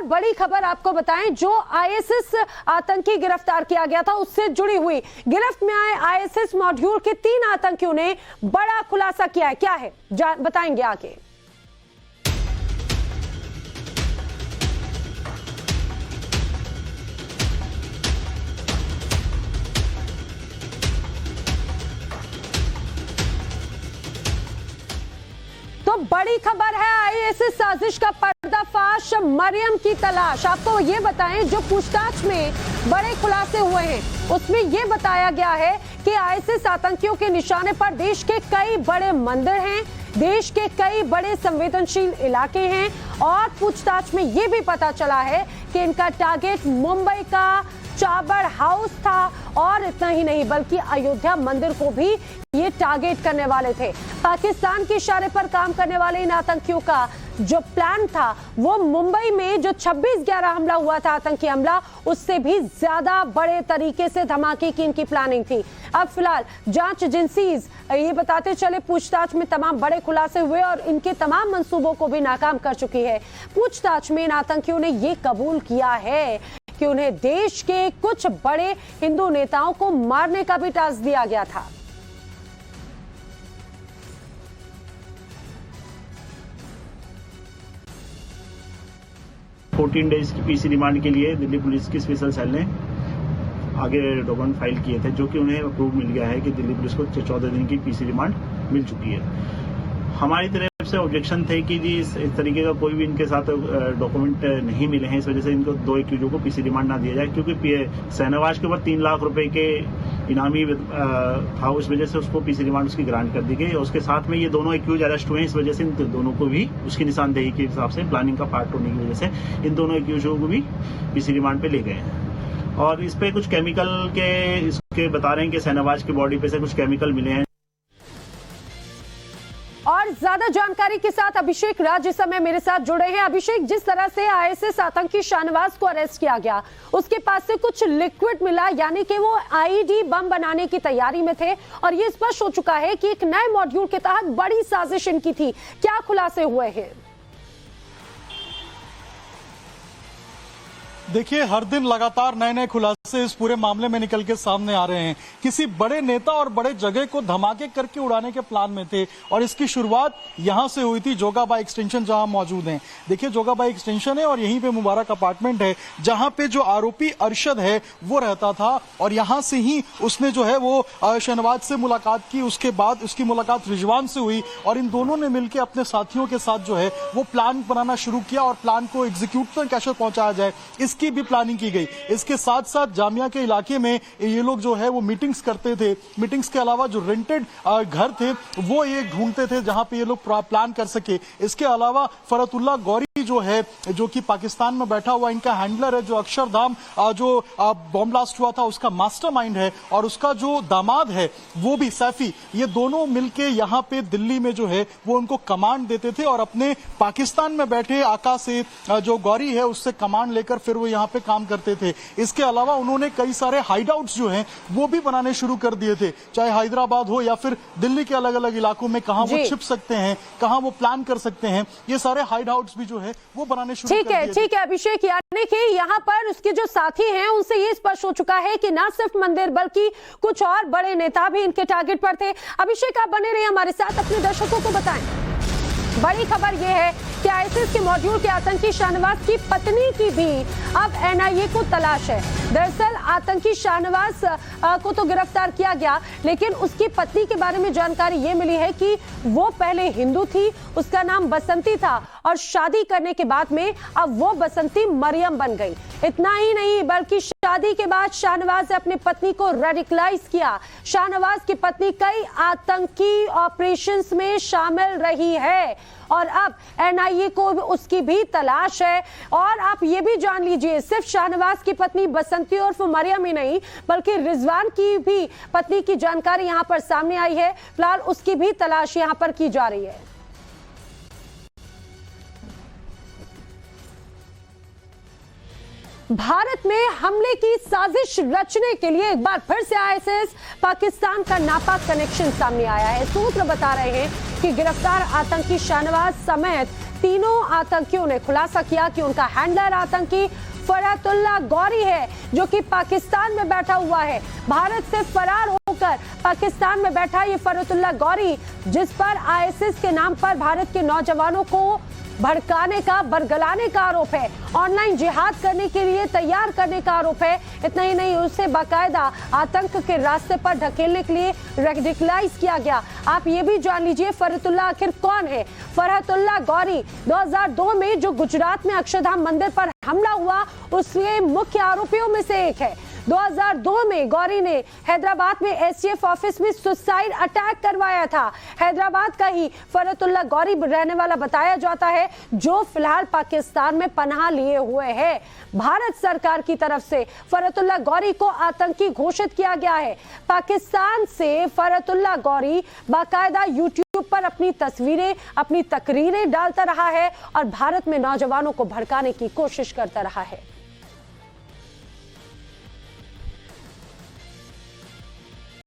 बड़ी खबर आपको बताएं, जो आईएसएस आतंकी गिरफ्तार किया गया था उससे जुड़ी हुई गिरफ्त में आए आईएसएस मॉड्यूल के 3 आतंकियों ने बड़ा खुलासा किया है। क्या है बताएंगे आगे। तो बड़ी खबर है, आईएसएस साजिश का पर्दाफाश, मरियम की तलाश। आपको ये बताएं, जो पूछताछ में बड़े खुलासे हुए हैं उसमें ये बताया गया है कि आईएसएस आतंकियों के निशाने पर देश के कई बड़े मंदिर हैं, देश के कई बड़े संवेदनशील इलाके हैं और पूछताछ में ये भी पता चला है कि इनका टारगेट मुंबई का चाबर हाउस था और इतना ही नहीं बल्कि अयोध्या मंदिर को भी ये टारगेट करने वाले थे। पाकिस्तान के इशारे पर काम करने वाले इन आतंकियों का जो प्लान था वो मुंबई में जो 26/11 हमला हुआ था, आतंकी हमला, उससे भी ज्यादा बड़े तरीके से धमाके की इनकी प्लानिंग थी। अब फिलहाल जांच एजेंसीज ये बताते चले पूछताछ में तमाम बड़े खुलासे हुए और इनके तमाम मंसूबों को भी नाकाम कर चुकी है। पूछताछ में इन आतंकियों ने ये कबूल किया है कि उन्हें देश के कुछ बड़े हिंदू नेताओं को मारने का भी टास्क दिया गया था। फोर्टीन डेज की पीसी रिमांड के लिए दिल्ली पुलिस की स्पेशल सेल ने आगे डॉक्यूमेंट फाइल किए थे, जो कि उन्हें अप्रूव मिल गया है कि दिल्ली पुलिस को 14 दिन की पीसी रिमांड मिल चुकी है। हमारी तरफ से ऑब्जेक्शन थे कि जी इस तरीके का कोई भी इनके साथ डॉक्यूमेंट नहीं मिले हैं, इस वजह से इनको 2 एक्यूजों को पीसी रिमांड ना दिया जाए, क्योंकि शाहनवाज के ऊपर 3 लाख रुपए के इनामी था, उस वजह से उसको पीसी रिमांड उसकी ग्रांट कर दी गई। और उसके साथ में ये दोनों एक्यूज अरेस्ट हुए हैं, इस वजह से इन दोनों को भी उसकी निशानदेही के हिसाब से प्लानिंग का पार्ट होने की वजह से इन दोनों एक्यूजों को भी पीसी रिमांड पे ले गए हैं। और इस पे कुछ केमिकल के इसके बता रहे हैं कि शाहनवाज की बॉडी पे से कुछ केमिकल मिले हैं। और ज्यादा जानकारी के साथ अभिषेक राज इस समय मेरे साथ जुड़े हैं। अभिषेक, जिस तरह से आईएसएस आतंकी शाहनवाज को अरेस्ट किया गया, उसके पास से कुछ लिक्विड मिला, यानी कि वो आईईडी बम बनाने की तैयारी में थे और ये स्पष्ट हो चुका है कि एक नए मॉड्यूल के तहत बड़ी साजिश इनकी थी। क्या खुलासे हुए हैं? देखिए, हर दिन लगातार नए नए खुलासे इस पूरे मामले में निकल के सामने आ रहे हैं। किसी बड़े नेता और बड़े जगह को धमाके करके उड़ाने के प्लान में थे और इसकी शुरुआत यहां से हुई थी, जोगाबाई एक्सटेंशन जहां मौजूद हैं। देखिए, जोगाबाई एक्सटेंशन है और यहीं पे मुबारक अपार्टमेंट है, जहां पे जो आरोपी अरशद है वो रहता था और यहां से ही उसने जो है वो शाहनवाज से मुलाकात की। उसके बाद उसकी मुलाकात रिजवान से हुई और इन दोनों ने मिलकर अपने साथियों के साथ जो है वो प्लान बनाना शुरू किया और प्लान को एग्जीक्यूट तक कैसे पहुंचाया जाए इसकी भी प्लानिंग की गई। इसके साथ साथ जामिया के इलाके में ये लोग जो है वो मीटिंग्स करते थे। मीटिंग्स के अलावा जो रेंटेड घर थे वो ये ढूंढते थे जहां पे ये लोग प्लान कर सके। इसके अलावा फरतुल्ला गौरी जो है, जो कि पाकिस्तान में बैठा हुआ इनका हैंडलर है, जो अक्षरधाम जो बॉम्ब ब्लास्ट हुआ था उसका मास्टरमाइंड है, और उसका जो दामाद है वो भी सैफी, ये दोनों मिलके यहाँ पे दिल्ली में जो है वो उनको कमांड देते थे और अपने पाकिस्तान में बैठे आका से जो गौरी है उससे कमांड लेकर फिर वो यहाँ पे काम करते थे। इसके अलावा उन्होंने कई सारे हाइडआउट्स जो हैं वो भी बनाने शुरू कर दिए थे, चाहे हैदराबाद हो या फिर दिल्ली के अलग अलग इलाकों में कहां वो छिप सकते हैं, कहां वो प्लान कर सकते हैं, ये सारे हाइडआउट्स भी जो है वो बनाने शुरू कर दिए। ठीक है अभिषेक, यानी कि यहाँ पर उसके जो साथी हैं उनसे ये स्पष्ट हो चुका है कि ना सिर्फ मंदिर बल्कि कुछ और बड़े नेता भी इनके टारगेट पर थे। अभिषेक, आप बने रहिए हमारे साथ, अपने दर्शकों को बताएं। बड़ी खबर यह है कि आईएसएस के मॉड्यूल के आतंकी शाहनवाज की पत्नी की भी अब एनआईए को तलाश है। दरअसल आतंकी शाहनवाज को तो गिरफ्तार किया गया, लेकिन उसकी पत्नी के बारे में जानकारी ये मिली है कि वो पहले हिंदू थी, उसका नाम बसंती था और शादी करने के बाद में अब वो बसंती मरियम बन गई। इतना ही नहीं बल्कि शादी के बाद शाहनवाज ने अपनी पत्नी को रेडिकलाइज किया। शाहनवाज की पत्नी कई आतंकी ऑपरेशंस में शामिल रही है और अब एनआईए को उसकी भी तलाश है। और आप ये भी जान लीजिए, सिर्फ शाहनवाज की पत्नी बसंती उर्फ मरियम ही नहीं बल्कि रिजवान की भी पत्नी की जानकारी यहां पर सामने आई है। फिलहाल उसकी भी तलाश यहां पर की जा रही है। भारत में हमले की साजिश रचने के लिए एक बार फिर से आईएसएस पाकिस्तान का नापाक कनेक्शन सामने आया है। सूत्र बता रहे हैं कि गिरफ्तार आतंकी शाहनवाज समेत तीनों आतंकियों ने खुलासा किया कि उनका हैंडलर आतंकी फरहतुल्लाह गौरी है, जो कि पाकिस्तान में बैठा हुआ है। भारत से फरार होकर पाकिस्तान में बैठा ये फरहतुल्लाह गौरी, जिस पर आईएसआईएस के नाम पर भारत के नौजवानों को भड़काने का, बरगलाने का आरोप है, ऑनलाइन जिहाद करने के लिए तैयार करने का आरोप है। इतना ही नहीं, उसे बाकायदा आतंक के रास्ते पर ढकेलने के लिए रेडिकलाइज किया गया। आप ये भी जान लीजिए फरहतुल्लाह आखिर कौन है। फरहतुल्लाह गौरी 2002 में जो गुजरात में अक्षरधाम मंदिर पर हमला हुआ, उसके मुख्य आरोपियों में से एक है। 2002 में गौरी ने हैदराबाद में एसटीएफ ऑफिस में सुसाइड अटैक करवाया था। हैदराबाद का ही फरहतुल्लाह गौरी रहने वाला बताया जाता है, जो फिलहाल पाकिस्तान में पनाह लिए हुए है। भारत सरकार की तरफ से फरहतुल्लाह गौरी को आतंकी घोषित किया गया है। पाकिस्तान से फरहतुल्लाह गौरी बाकायदा यूट्यूब पर अपनी तस्वीरें, अपनी तकरीरें डालता रहा है और भारत में नौजवानों को भड़काने की कोशिश करता रहा है।